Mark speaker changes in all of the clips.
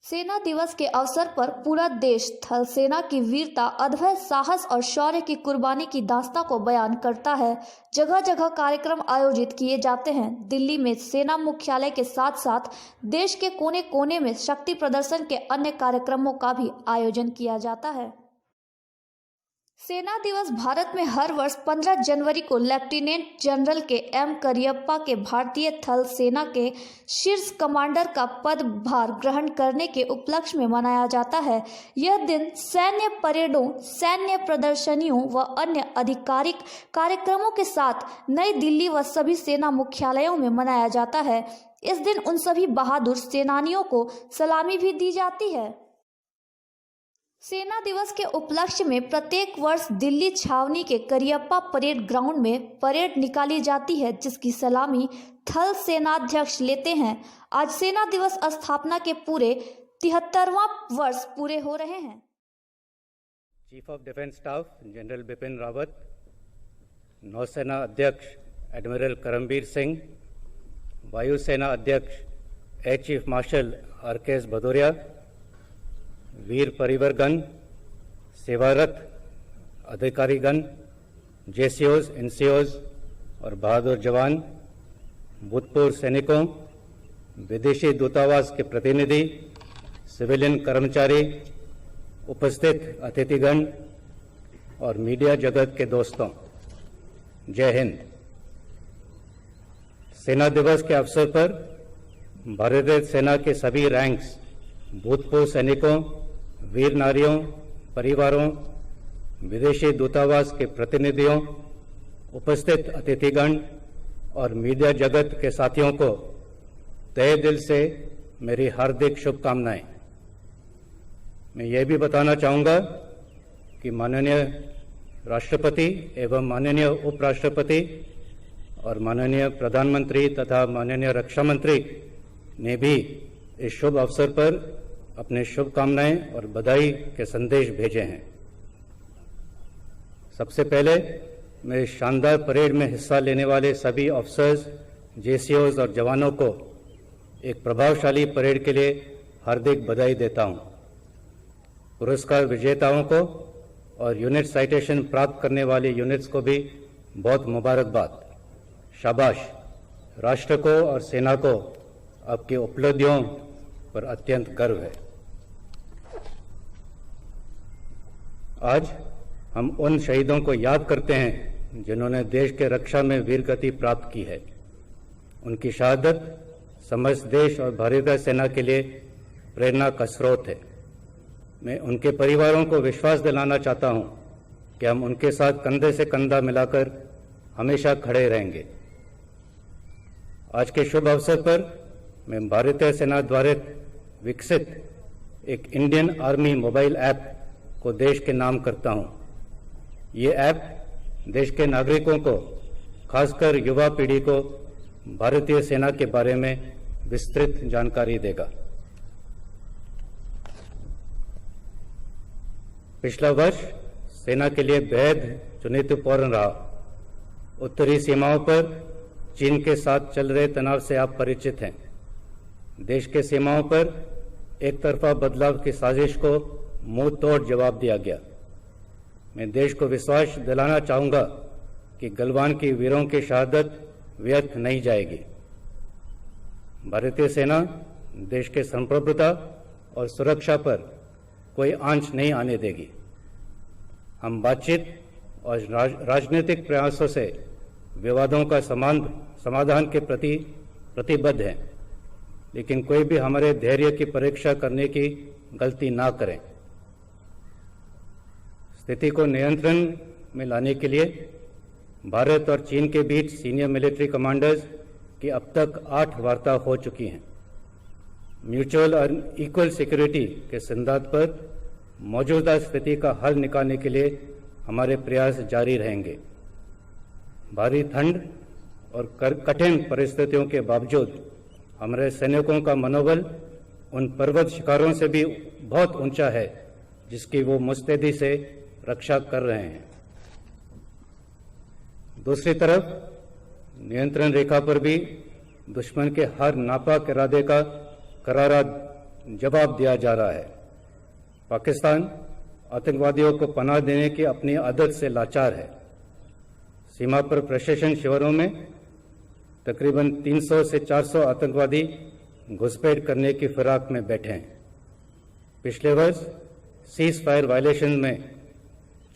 Speaker 1: सेना दिवस के अवसर पर पूरा देश थल सेना की वीरता, अद्भुत साहस और शौर्य की कुर्बानी की दास्तां को बयान करता है। जगह जगह कार्यक्रम आयोजित किए जाते हैं। दिल्ली में सेना मुख्यालय के साथ साथ देश के कोने कोने में शक्ति प्रदर्शन के अन्य कार्यक्रमों का भी आयोजन किया जाता है। सेना दिवस भारत में हर वर्ष 15 जनवरी को लेफ्टिनेंट जनरल के एम करियप्पा के भारतीय थल सेना के शीर्ष कमांडर का पदभार ग्रहण करने के उपलक्ष्य में मनाया जाता है। यह दिन सैन्य परेडों, सैन्य प्रदर्शनियों व अन्य आधिकारिक कार्यक्रमों के साथ नई दिल्ली व सभी सेना मुख्यालयों में मनाया जाता है। इस दिन उन सभी बहादुर सेनानियों को सलामी भी दी जाती है। सेना दिवस के उपलक्ष्य में प्रत्येक वर्ष दिल्ली छावनी के करियप्पा परेड ग्राउंड में परेड निकाली जाती है, जिसकी सलामी थल सेनाध्यक्ष लेते हैं। आज सेना दिवस स्थापना के पूरे 73वां वर्ष पूरे हो रहे हैं।
Speaker 2: Chief of defence staff general Bipin Rawat, नौसेना अध्यक्ष एडमिरल करमबीर सिंह, वायुसेना अध्यक्ष एयर चीफ मार्शल आर.के.एस. भदौरिया, वीर परिवारगण, सेवारत अधिकारीगण, जेसीओज, एनसीओज और बहादुर जवान, भूतपूर्व सैनिकों, विदेशी दूतावास के प्रतिनिधि, सिविलियन कर्मचारी, उपस्थित अतिथिगण और मीडिया जगत के दोस्तों, जय हिंद। सेना दिवस के अवसर पर भारतीय सेना के सभी रैंक्स, भूतपूर्व सैनिकों, वीर नारियों, परिवारों, विदेशी दूतावास के प्रतिनिधियों, उपस्थित अतिथिगण और मीडिया जगत के साथियों को तहे दिल से मेरी हार्दिक शुभकामनाएं। मैं ये भी बताना चाहूँगा कि माननीय राष्ट्रपति एवं माननीय उपराष्ट्रपति और माननीय प्रधानमंत्री तथा माननीय रक्षा मंत्री ने भी इस शुभ अवसर पर अपने शुभकामनाएं और बधाई के संदेश भेजे हैं। सबसे पहले मैं इस शानदार परेड में हिस्सा लेने वाले सभी ऑफिसर्स, जेसीओज और जवानों को एक प्रभावशाली परेड के लिए हार्दिक बधाई देता हूं। पुरस्कार विजेताओं को और यूनिट साइटेशन प्राप्त करने वाले यूनिट्स को भी बहुत मुबारकबाद। शाबाश। राष्ट्र को और सेना को आपकी उपलब्धियों पर अत्यंत गर्व है। आज हम उन शहीदों को याद करते हैं जिन्होंने देश के रक्षा में वीरगति प्राप्त की है। उनकी शहादत समस्त देश और भारतीय सेना के लिए प्रेरणा का स्रोत है। मैं उनके परिवारों को विश्वास दिलाना चाहता हूं कि हम उनके साथ कंधे से कंधा मिलाकर हमेशा खड़े रहेंगे। आज के शुभ अवसर पर मैं भारतीय सेना द्वारा विकसित एक इंडियन आर्मी मोबाइल ऐप को देश के नाम करता हूं। ये ऐप देश के नागरिकों को, खासकर युवा पीढ़ी को भारतीय सेना के बारे में विस्तृत जानकारी देगा। पिछला वर्ष सेना के लिए बेहद चुनौतीपूर्ण रहा। उत्तरी सीमाओं पर चीन के साथ चल रहे तनाव से आप परिचित हैं। देश के सीमाओं पर एक तरफा बदलाव की साजिश को मुंह तोड़ जवाब दिया गया। मैं देश को विश्वास दिलाना चाहूंगा कि गलवान की वीरों की शहादत व्यर्थ नहीं जाएगी। भारतीय सेना देश के संप्रभुता और सुरक्षा पर कोई आंच नहीं आने देगी। हम बातचीत और राजनीतिक प्रयासों से विवादों का समाधान के प्रति प्रतिबद्ध हैं, लेकिन कोई भी हमारे धैर्य की परीक्षा करने की गलती ना करें। स्थिति को नियंत्रण में लाने के लिए भारत और चीन के बीच सीनियर मिलिट्री कमांडर्स की अब तक 8 वार्ता हो चुकी हैं। म्यूचुअल और इक्वल सिक्योरिटी के सिद्धांत पर मौजूदा स्थिति का हल निकालने के लिए हमारे प्रयास जारी रहेंगे। भारी ठंड और कठिन परिस्थितियों के बावजूद हमारे सैनिकों का मनोबल उन पर्वत शिखरों से भी बहुत ऊंचा है जिसकी वो मुस्तैदी से रक्षा कर रहे हैं। दूसरी तरफ नियंत्रण रेखा पर भी दुश्मन के हर नापाक इरादे का करारा जवाब दिया जा रहा है। पाकिस्तान आतंकवादियों को पनाह देने की अपनी आदत से लाचार है। सीमा पर प्रशासन शिविरों में तकरीबन 300 से 400 आतंकवादी घुसपैठ करने की फिराक में बैठे हैं। पिछले वर्ष सीज फायर वायलेशन में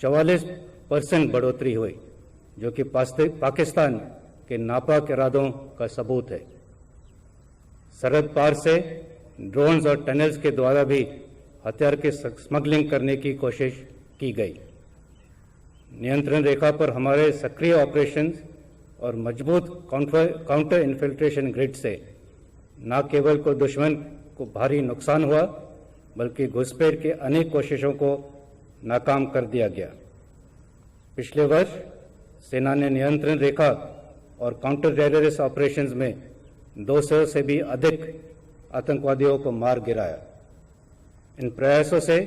Speaker 2: 44% बढ़ोतरी हुई, जो कि पाकिस्तान के नापाक इरादों का सबूत है। सरहद पार से ड्रोन्स और टनल्स के द्वारा भी हथियार की स्मगलिंग करने की कोशिश की गई। नियंत्रण रेखा पर हमारे सक्रिय ऑपरेशंस और मजबूत काउंटर इन्फिल्ट्रेशन ग्रिड से न केवल को दुश्मन को भारी नुकसान हुआ, बल्कि घुसपैठ की अनेक कोशिशों को नाकाम कर दिया गया। पिछले वर्ष सेना ने नियंत्रण रेखा और काउंटर टेररिस्ट ऑपरेशंस में 200 से भी अधिक आतंकवादियों को मार गिराया। इन प्रयासों से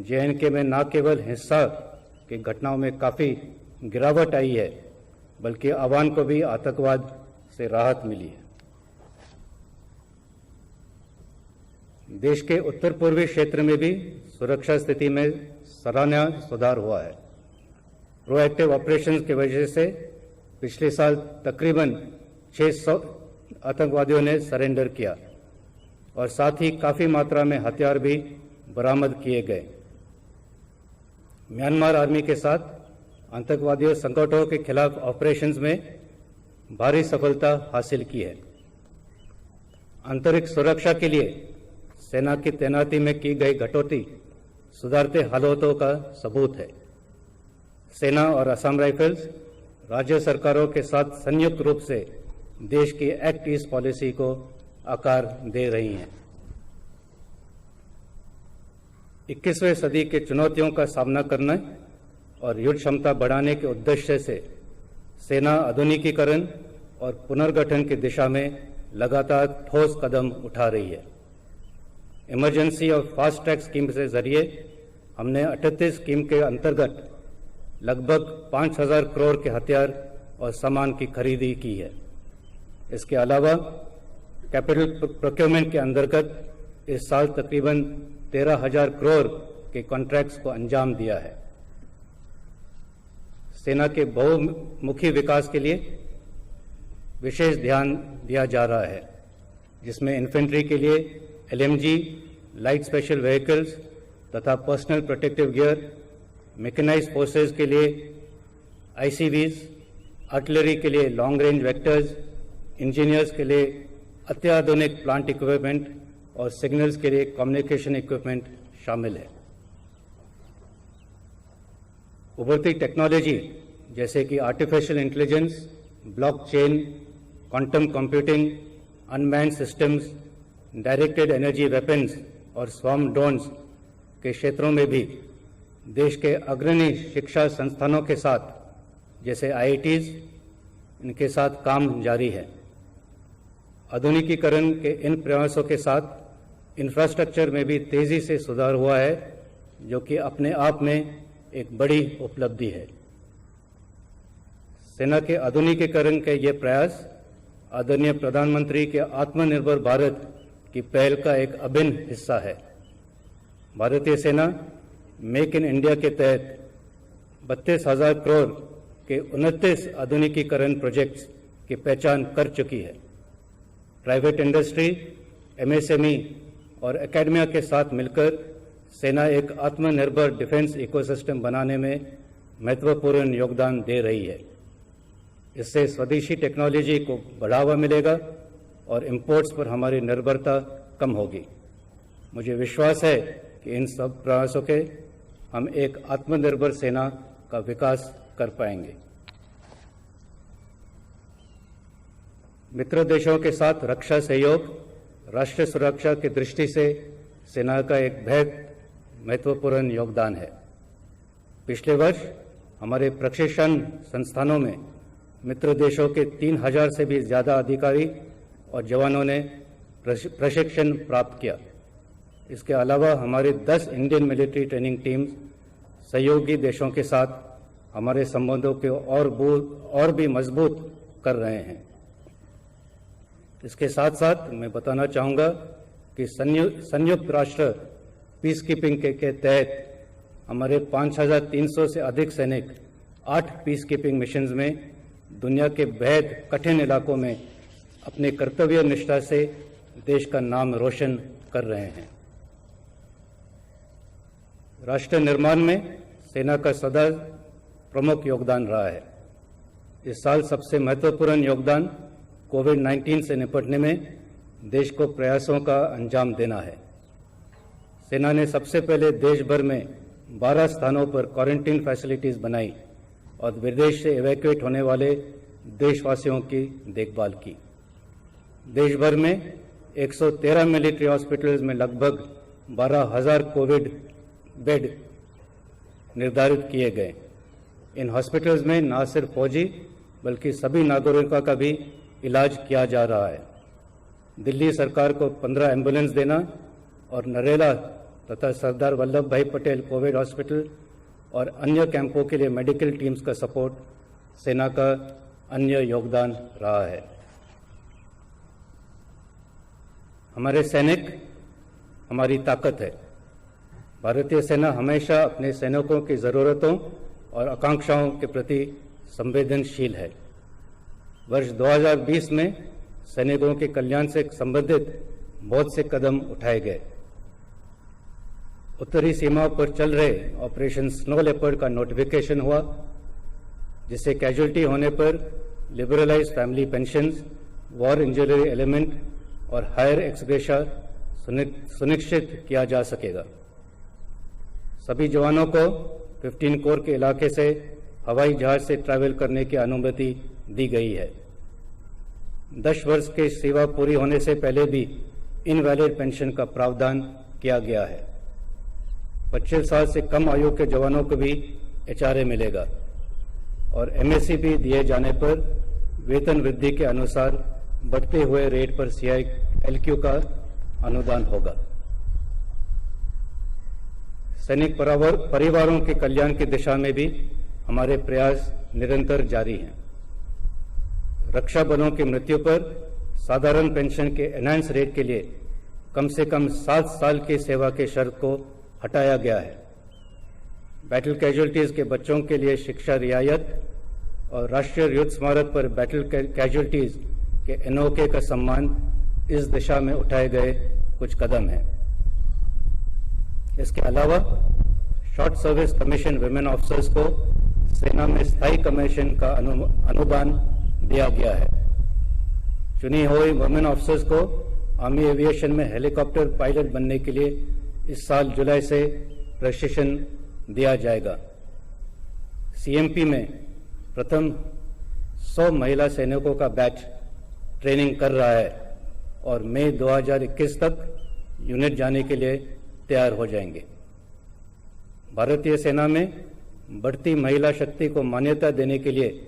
Speaker 2: JNK में न केवल हिंसा की घटनाओं में काफी गिरावट आई है, बल्कि आवाम को भी आतंकवाद से राहत मिली है। देश के उत्तर पूर्वी क्षेत्र में भी सुरक्षा स्थिति में सराहनीय सुधार हुआ है। प्रोएक्टिव ऑपरेशंस की वजह से पिछले साल तकरीबन 600 आतंकवादियों ने सरेंडर किया और साथ ही काफी मात्रा में हथियार भी बरामद किए गए। म्यांमार आर्मी के साथ आतंकवादियों संगठनों के खिलाफ ऑपरेशंस में भारी सफलता हासिल की है। आंतरिक सुरक्षा के लिए सेना की तैनाती में की गई कटौती सुधारते हालातों का सबूत है। सेना और असम राइफल्स राज्य सरकारों के साथ संयुक्त रूप से देश की एक्ट ईस्ट पॉलिसी को आकार दे रही हैं। 21वीं सदी के चुनौतियों का सामना करने और युद्ध क्षमता बढ़ाने के उद्देश्य से सेना आधुनिकीकरण और पुनर्गठन की दिशा में लगातार ठोस कदम उठा रही है। इमरजेंसी और फास्ट ट्रैक स्कीम के जरिए हमने 38 स्कीम के अंतर्गत लगभग 5,000 करोड़ के हथियार और सामान की खरीदी की है। इसके अलावा कैपिटल प्रोक्योरमेंट के अंतर्गत इस साल तकरीबन 13,000 करोड़ के कॉन्ट्रैक्ट्स को अंजाम दिया है। सेना के बहुमुखी विकास के लिए विशेष ध्यान दिया जा रहा है, जिसमें इन्फेंट्री के लिए LMG, लाइट स्पेशल व्हीकल्स तथा personal protective gear, mechanised forces के लिए ICVs, आर्टिलरी के लिए लॉन्ग रेंज वेक्टर्स, इंजीनियर्स के लिए अत्याधुनिक प्लांट इक्विपमेंट और सिग्नल्स के लिए कम्युनिकेशन इक्विपमेंट शामिल है। उभरती टेक्नोलॉजी जैसे कि artificial intelligence, blockchain, quantum computing, unmanned systems, directed energy weapons और स्वॉर्म ड्रोन्स के क्षेत्रों में भी देश के अग्रणी शिक्षा संस्थानों के साथ जैसे IITs इनके साथ काम जारी है। आधुनिकीकरण के इन प्रयासों के साथ इंफ्रास्ट्रक्चर में भी तेजी से सुधार हुआ है, जो कि अपने आप में एक बड़ी उपलब्धि है। सेना के आधुनिकीकरण के ये प्रयास आदरणीय प्रधानमंत्री के आत्मनिर्भर भारत की पहल का एक अभिन्न हिस्सा है। भारतीय सेना मेक इन इंडिया के तहत 32,000 करोड़ के 29 आधुनिकीकरण प्रोजेक्ट्स की पहचान कर चुकी है। प्राइवेट इंडस्ट्री, MSME और एकेडमिया के साथ मिलकर सेना एक आत्मनिर्भर डिफेंस इकोसिस्टम बनाने में महत्वपूर्ण योगदान दे रही है। इससे स्वदेशी टेक्नोलॉजी को बढ़ावा मिलेगा और इंपोर्ट्स पर हमारी निर्भरता कम होगी। मुझे विश्वास है कि इन सब प्रयासों के हम एक आत्मनिर्भर सेना का विकास कर पाएंगे। मित्र देशों के साथ रक्षा सहयोग राष्ट्रीय सुरक्षा की दृष्टि से सेना का एक बेहद महत्वपूर्ण योगदान है। पिछले वर्ष हमारे प्रशिक्षण संस्थानों में मित्र देशों के 3,000 से भी ज्यादा अधिकारी और जवानों ने प्रशिक्षण प्राप्त किया। इसके अलावा हमारे 10 इंडियन मिलिट्री ट्रेनिंग टीम्स सहयोगी देशों के साथ हमारे संबंधों को और भी मजबूत कर रहे हैं। इसके साथ साथ मैं बताना चाहूँगा कि संयुक्त राष्ट्र पीस कीपिंग के तहत हमारे 5,300 से अधिक सैनिक 8 पीस कीपिंग मिशंस में दुनिया के बेहद कठिन इलाकों में अपने कर्तव्य निष्ठा से देश का नाम रोशन कर रहे हैं। राष्ट्र निर्माण में सेना का सदा प्रमुख योगदान रहा है। इस साल सबसे महत्वपूर्ण योगदान कोविड-19 से निपटने में देश को प्रयासों का अंजाम देना है। सेना ने सबसे पहले देश भर में 12 स्थानों पर क्वारंटीन फैसिलिटीज बनाई और विदेश से इवैक्यूएट होने वाले देशवासियों की देखभाल की। देश भर में 113 मिलिट्री हॉस्पिटल्स में लगभग 12,000 कोविड बेड निर्धारित किए गए। इन हॉस्पिटल्स में न सिर्फ फौजी बल्कि सभी नागरिकों का भी इलाज किया जा रहा है। दिल्ली सरकार को 15 एम्बुलेंस देना और नरेला तथा सरदार वल्लभ भाई पटेल कोविड हॉस्पिटल और अन्य कैंपों के लिए मेडिकल टीम्स का सपोर्ट सेना का अन्य योगदान रहा है। हमारे सैनिक हमारी ताकत है। भारतीय सेना हमेशा अपने सैनिकों की ज़रूरतों और आकांक्षाओं के प्रति संवेदनशील है। वर्ष 2020 में सैनिकों के कल्याण से संबंधित बहुत से कदम उठाए गए। उत्तरी सीमा पर चल रहे ऑपरेशन स्नो लेपर्ड का नोटिफिकेशन हुआ, जिससे कैजुअल्टी होने पर liberalise family pensions, war injury element और हायर एक्सग्रेशा सुनिश्चित किया जा सकेगा। सभी जवानों को 15 कोर के इलाके से हवाई जहाज से ट्रैवल करने की अनुमति दी गई है। 10 वर्ष की सेवा पूरी होने से पहले भी इनवैलिड पेंशन का प्रावधान किया गया है। 25 साल से कम आयु के जवानों को भी HRA मिलेगा और MSc भी दिए जाने पर वेतन वृद्धि के अनुसार बढ़ते हुए रेट पर CILQ का अनुदान होगा। सैनिक परिवारों के कल्याण की दिशा में भी हमारे प्रयास निरंतर जारी हैं। रक्षा बलों की मृत्यु पर साधारण पेंशन के एनहांस रेट के लिए कम से कम 7 साल की सेवा के शर्त को हटाया गया है। बैटल कैजुअल्टीज के बच्चों के लिए शिक्षा रियायत और राष्ट्रीय युद्ध स्मारक पर बैटल कैजुअल्टीज के NOK का सम्मान इस दिशा में उठाए गए कुछ कदम हैं। इसके अलावा short service commission women officers को सेना में स्थायी कमीशन का अनुदान दिया गया है। चुनी हुई वुमेन ऑफिसर्स को आर्मी एविएशन में हेलीकॉप्टर पायलट बनने के लिए इस साल जुलाई से प्रशिक्षण दिया जाएगा। CMP में प्रथम 100 महिला सैनिकों का बैच ट्रेनिंग कर रहा है और मई 2021 तक यूनिट जाने के लिए तैयार हो जाएंगे। भारतीय सेना में बढ़ती महिला शक्ति को मान्यता देने के लिए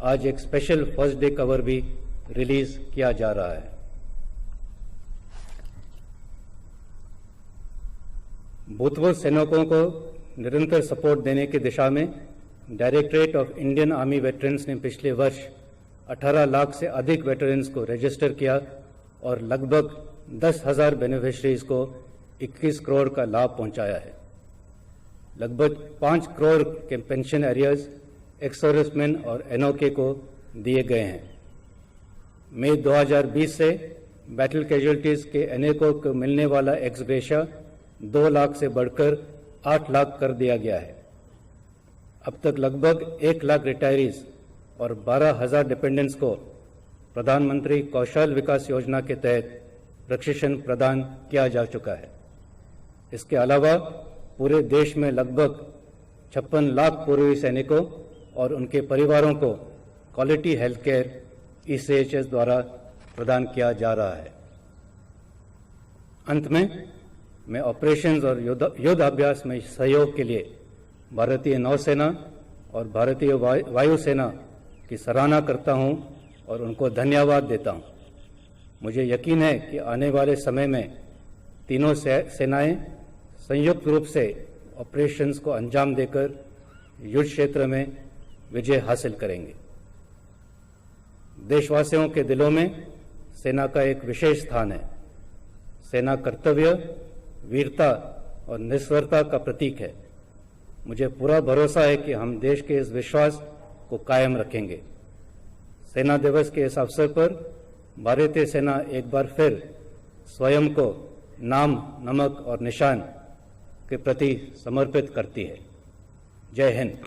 Speaker 2: आज एक स्पेशल फर्स्ट डे कवर भी रिलीज किया जा रहा है। भूतपूर्व सैनिकों को निरंतर सपोर्ट देने की दिशा में directorate of Indian army veterans ने पिछले वर्ष 18 लाख से अधिक वेटरन्स को रजिस्टर किया और लगभग 10,000 बेनिफिशरीज को 21 करोड़ का लाभ पहुंचाया है। लगभग 5 करोड़ के पेंशन एरियर्स एक्स सर्विसमैन और NOK को दिए गए हैं। मई 2020 से बैटल कैजुअल्टीज के NACO को मिलने वाला एक्स ग्रेशिया 2 लाख से बढ़कर 8 लाख कर दिया गया है। अब तक लगभग 1 लाख रिटायरीज और 12,000 डिपेंडेंट्स को प्रधानमंत्री कौशल विकास योजना के तहत प्रशिक्षण प्रदान किया जा चुका है। इसके अलावा पूरे देश में लगभग 56 लाख पूर्वी सैनिकों और उनके परिवारों को क्वालिटी हेल्थ केयर ECHS द्वारा प्रदान किया जा रहा है। अंत में मैं ऑपरेशंस और युद्धाभ्यास में सहयोग के लिए भारतीय नौसेना और भारतीय वायुसेना की सराहना करता हूं और उनको धन्यवाद देता हूं। मुझे यकीन है कि आने वाले समय में तीनों सेनाएं संयुक्त रूप से ऑपरेशंस को अंजाम देकर युद्ध क्षेत्र में विजय हासिल करेंगे। देशवासियों के दिलों में सेना का एक विशेष स्थान है। सेना कर्तव्य, वीरता और निस्वार्थता का प्रतीक है। मुझे पूरा भरोसा है कि हम देश के इस विश्वास को कायम रखेंगे। सेना दिवस के इस अवसर पर भारतीय सेना एक बार फिर स्वयं को नाम, नमक और निशान के प्रति समर्पित करती है। जय हिंद।